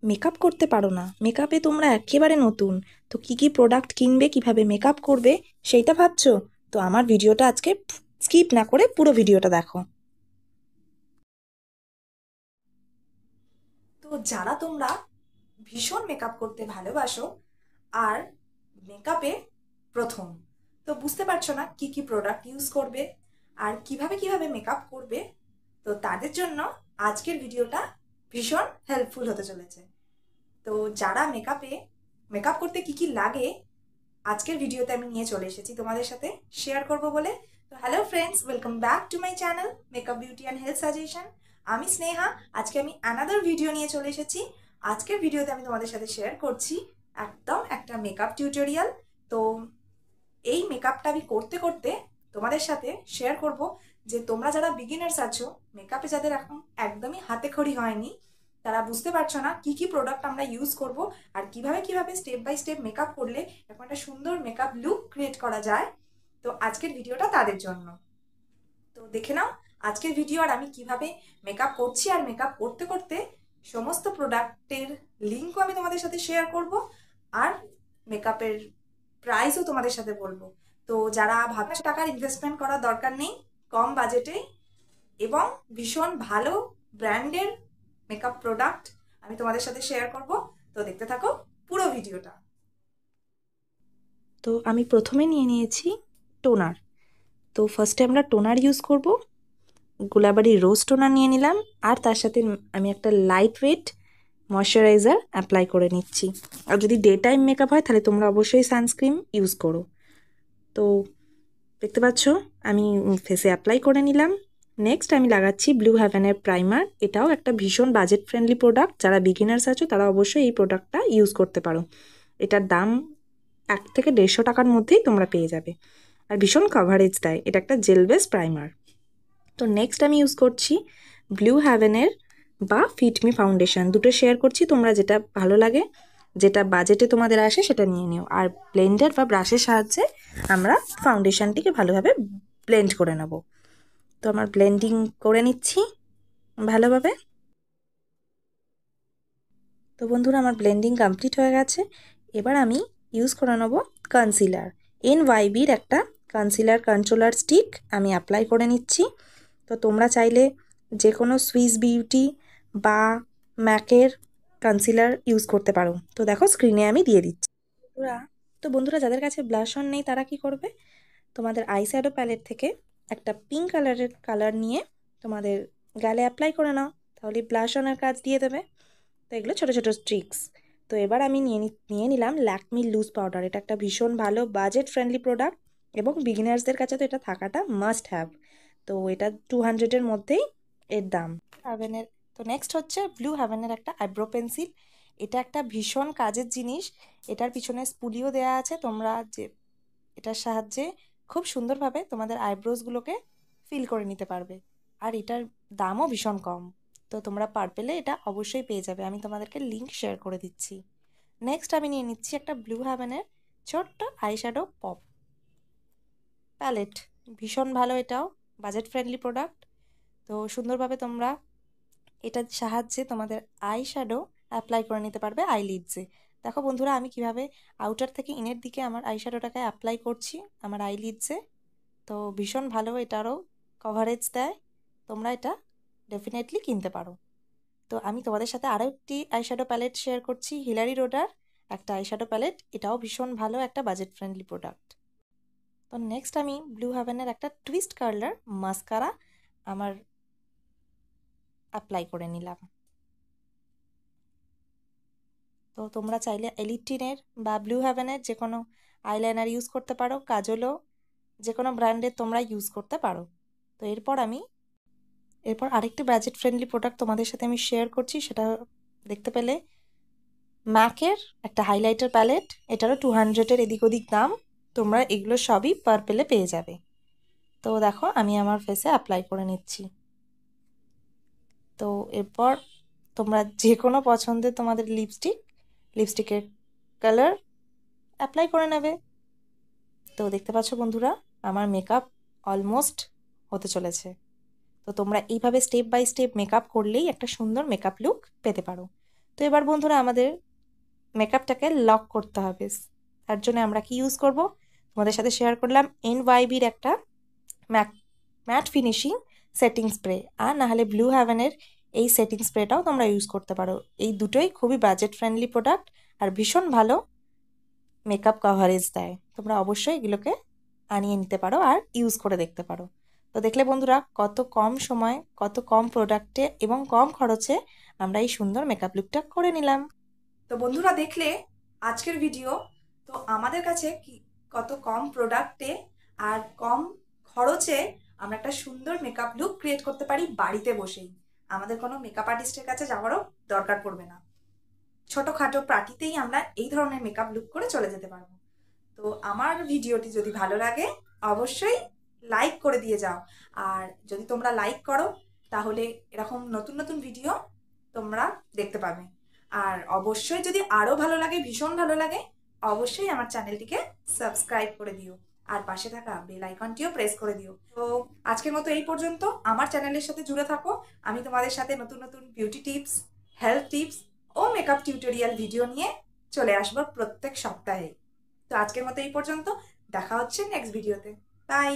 Makeup করতে পারো না, মেকআপে তোমরা একেবারে নতুন, তো কি কি প্রোডাক্ট কিনবে, কিভাবে মেকআপ করবে সেইটা ভাবছো? তো আমার ভিডিওটা আজকে স্কিপ না করে পুরো ভিডিওটা দেখো। তো যারা তোমরা ভীষণ মেকআপ করতে ভালোবাসো আর মেকআপে প্রথম, তো বুঝতে পারছো না কি কি প্রোডাক্ট ইউজ করবে আর কিভাবে কিভাবে মেকআপ করবে, তো তাদের জন্য আজকের ভিডিওটা ভীষণ হেল্পফুল হতে চলেছে। তো যারা মেকআপ করতে কি কি লাগে আজকের ভিডিওতে আমি নিয়ে চলে এসেছি তোমাদের সাথে শেয়ার করব বলে। তো hello friends, welcome back to my channel makeup beauty and health suggestion. আমি স্নেহা। আজকে আমি অ্যানাদার ভিডিও নিয়ে চলে এসেছি। আজকের ভিডিওতে আমি তোমাদের সাথে শেয়ার করছি একদম একটা মেকআপ টিউটোরিয়াল। তো এই মেকআপটা আমি করতে করতে তোমাদের সাথে শেয়ার করব যে তোমরা যারা বিগিনার্স আছো, মেকআপে যাদের এখন একদমই হাতে খড়ি হয়নি, তারা বুঝতে পারছো না কি কি প্রোডাক্ট আমরা ইউজ করব আর কিভাবে কিভাবে স্টেপ বাই স্টেপ মেকআপ করলে এখন একটা সুন্দর মেকআপ লুক ক্রিয়েট করা যায়। তো আজকের ভিডিওটা তাদের জন্য। তো দেখে নাও আজকের ভিডিও আর আমি কিভাবে মেকআপ করছি, আর মেকআপ করতে করতে সমস্ত প্রোডাক্টের লিঙ্কও আমি তোমাদের সাথে শেয়ার করব, আর মেকআপের প্রাইসও তোমাদের সাথে বলবো। তো যারা ভাবছো টাকার ইনভেস্টমেন্ট করার দরকার নেই, কম বাজেটে এবং ভীষণ ভালো ব্র্যান্ডের মেকআপ প্রোডাক্ট আমি তোমাদের সাথে শেয়ার করব, তো দেখতে থাকো পুরো ভিডিওটা। তো আমি প্রথমে নিয়ে নিয়েছি টোনার। তো ফার্স্টে আমরা টোনার ইউজ করব, গুলাবাড়ি রোজ টোনার নিয়ে নিলাম, আর তার সাথে আমি একটা লাইট ওয়েট ময়শ্চারাইজার অ্যাপ্লাই করে নিচ্ছি। আর যদি ডে টাইম মেকআপ হয় তাহলে তোমরা অবশ্যই সানস্ক্রিন ইউজ করো। তো দেখতে পাচ্ছ আমি ফেসে অ্যাপ্লাই করে নিলাম। নেক্সট আমি লাগাচ্ছি ব্লু হেভেনের প্রাইমার। এটাও একটা ভীষণ বাজেট ফ্রেন্ডলি প্রোডাক্ট, যারা বিগিনার্স আছো তারা অবশ্যই এই প্রোডাক্টটা ইউজ করতে পারো। এটার দাম 1 থেকে 150 টাকার মধ্যেই তোমরা পেয়ে যাবে, আর ভীষণ কভারেজ দেয়। এটা একটা জেল বেস প্রাইমার। তো নেক্সট আমি ইউজ করছি ব্লু হেভেনের বা ফিটমি ফাউন্ডেশন। দুটো শেয়ার করছি, তোমরা যেটা ভালো লাগে, যেটা বাজেটে তোমাদের আসে সেটা নিয়ে নিও। আর ব্লেন্ডার বা ব্রাশের সাহায্যে আমরা ফাউন্ডেশনটিকে ভালোভাবে ব্লেন্ড করে নেব। তো আমার ব্লেন্ডিং করে নিচ্ছি ভালোভাবে। তো বন্ধুরা আমার ব্লেন্ডিং কমপ্লিট হয়ে গেছে। এবার আমি ইউজ করে নেব কনসিলার। এনওয়াইবির একটা কনসিলার কন্ট্রোলার স্টিক আমি অ্যাপ্লাই করে নিচ্ছি। তো তোমরা চাইলে যে কোনো সুইস বিউটি বা ম্যাকের কনসিলার ইউজ করতে পারো। তো দেখো স্ক্রিনে আমি দিয়ে দিচ্ছি। বন্ধুরা যাদের কাছে ব্লাশ অন নেই তারা কি করবে, তোমাদের আই শ্যাডো প্যালেট থেকে একটা পিঙ্ক কালারের কালার নিয়ে তোমাদের গালে অ্যাপ্লাই করে নাও, তাহলে ব্লাশ অনের কাজ দিয়ে দেবে। তো এগুলো ছোটো ছোটো ট্রিক্স। তো এবার আমি নিয়ে নিলাম ল্যাকমি লুজ পাউডার। এটা একটা ভীষণ ভালো বাজেট ফ্রেন্ডলি প্রোডাক্ট এবং বিগিনার্সদের কাছে তো এটা থাকাটা মাস্ট হ্যাভ। তো এটা 200-এর মধ্যেই এর দাম। হ্যাভেনের তো নেক্সট হচ্ছে ব্লু হ্যাভেনের একটা আইব্রো পেন্সিল। এটা একটা ভীষণ কাজের জিনিস। এটার পিছনে স্পুলিও দেওয়া আছে, তোমরা যে এটার সাহায্যে খুব সুন্দরভাবে তোমাদের আইব্রোজগুলোকে ফিল করে নিতে পারবে। আর এটার দামও ভীষণ কম। তো তোমরা পার্পেলে এটা অবশ্যই পেয়ে যাবে, আমি তোমাদেরকে লিঙ্ক শেয়ার করে দিচ্ছি। নেক্সট আমি নিয়ে নিচ্ছি একটা ব্লু হ্যাভেনের ছোট্ট আইশ্যাডো পপ প্যালেট। ভীষণ ভালো, এটাও বাজেট ফ্রেন্ডলি প্রোডাক্ট। তো সুন্দরভাবে তোমরা এটার সাহায্যে তোমাদের আইশ্যাডো অ্যাপ্লাই করে নিতে পারবে আইলিডসে। দেখো বন্ধুরা আমি কিভাবে আউটার থেকে ইনের দিকে আমার আইশ্যাডোটাকে অ্যাপ্লাই করছি আমার আইলিডসে। তো ভীষণ ভালো, এটারও কভারেজ দেয়। তোমরা এটা ডেফিনেটলি কিনতে পারো। তো আমি তোমাদের সাথে আরও একটি আইশ্যাডো প্যালেট শেয়ার করছি, হিলারি রোডার একটা আইশ্যাডো প্যালেট। এটাও ভীষণ ভালো একটা বাজেট ফ্রেন্ডলি প্রোডাক্ট। তো নেক্সট আমি ব্লু হেভেনের একটা টুইস্ট কার্লার মাস্কারা আমার অ্যাপ্লাই করে নিলাম। তো তোমরা চাইলে এলিটিনের বা ব্লু হেভেনের যে কোনো আইলাইনার ইউজ করতে পারো, কাজলও যে কোনো ব্র্যান্ডের তোমরা ইউজ করতে পারো। তো এরপর আরেকটি বাজেট ফ্রেন্ডলি প্রোডাক্ট তোমাদের সাথে আমি শেয়ার করছি, সেটা দেখতে পেলে ম্যাকের একটা হাইলাইটার প্যালেট। এটারও 200-এর এদিক ওদিক দাম। তোমরা এগুলো সবই পার্পেলে পেয়ে যাবে। তো দেখো আমি আমার ফেসে অ্যাপ্লাই করে নিচ্ছি। তো এরপর তোমরা যে কোনো পছন্দের তোমাদের লিপস্টিকের কালার অ্যাপ্লাই করে নেবে। তো দেখতে পাচ্ছ বন্ধুরা আমার মেকআপ অলমোস্ট হতে চলেছে। তো তোমরা এইভাবে স্টেপ বাই স্টেপ মেকআপ করলেই একটা সুন্দর মেকআপ লুক পেতে পারো। তো এবার বন্ধুরা আমাদের মেকআপটাকে লক করতে হবে। তার জন্য আমরা কি ইউজ করব তোমাদের সাথে শেয়ার করলাম এনওয়াইবির একটা ম্যাট ফিনিশিং সেটিং স্প্রে, আর নাহলে ব্লু হ্যাভেনের এই সেটিং স্প্রেটাও তোমরা ইউজ করতে পারো। এই দুটোই খুবই বাজেট ফ্রেন্ডলি প্রোডাক্ট আর ভীষণ ভালো মেকআপ কভারেজ দেয়। তোমরা অবশ্যই এগুলোকে আনিয়ে নিতে পারো আর ইউজ করে দেখতে পারো। তো দেখলে বন্ধুরা কত কম সময়, কত কম প্রোডাক্টে এবং কম খরচে আমরা এই সুন্দর মেকআপ লুকটা করে নিলাম। তো বন্ধুরা দেখলে আজকের ভিডিও, তো আমাদের কাছে কি কত কম প্রোডাক্টে আর কম খরচে আমরা একটা সুন্দর মেকআপ লুক ক্রিয়েট করতে পারি বাড়িতে বসেই। আমাদের কোনো মেকআপ আর্টিস্টের কাছে যাওয়ারও দরকার পড়বে না। ছোটোখাটো পার্টিতেই আমরা এই ধরনের মেকআপ লুক করে চলে যেতে পারবো। তো আমার ভিডিওটি যদি ভালো লাগে অবশ্যই লাইক করে দিয়ে যাও, আর যদি তোমরা লাইক করো তাহলে এরকম নতুন নতুন ভিডিও তোমরা দেখতে পাবে। আর অবশ্যই যদি আরও ভালো লাগে, ভীষণ ভালো লাগে, অবশ্যই আমার চ্যানেলটিকে সাবস্ক্রাইব করে দিও আর পাশে থাকা বেল আইকনটিও প্রেস করে দিও। তো আজকের মতো এই পর্যন্ত। আমার চ্যানেলের সাথে জুড়ে থাকো। আমি তোমাদের সাথে নতুন নতুন বিউটি টিপস, হেলথ টিপস ও মেকআপ টিউটোরিয়াল ভিডিও নিয়ে চলে আসবো প্রত্যেক সপ্তাহে। তো আজকের মতো এই পর্যন্ত, দেখা হচ্ছে নেক্সট ভিডিওতে। বাই।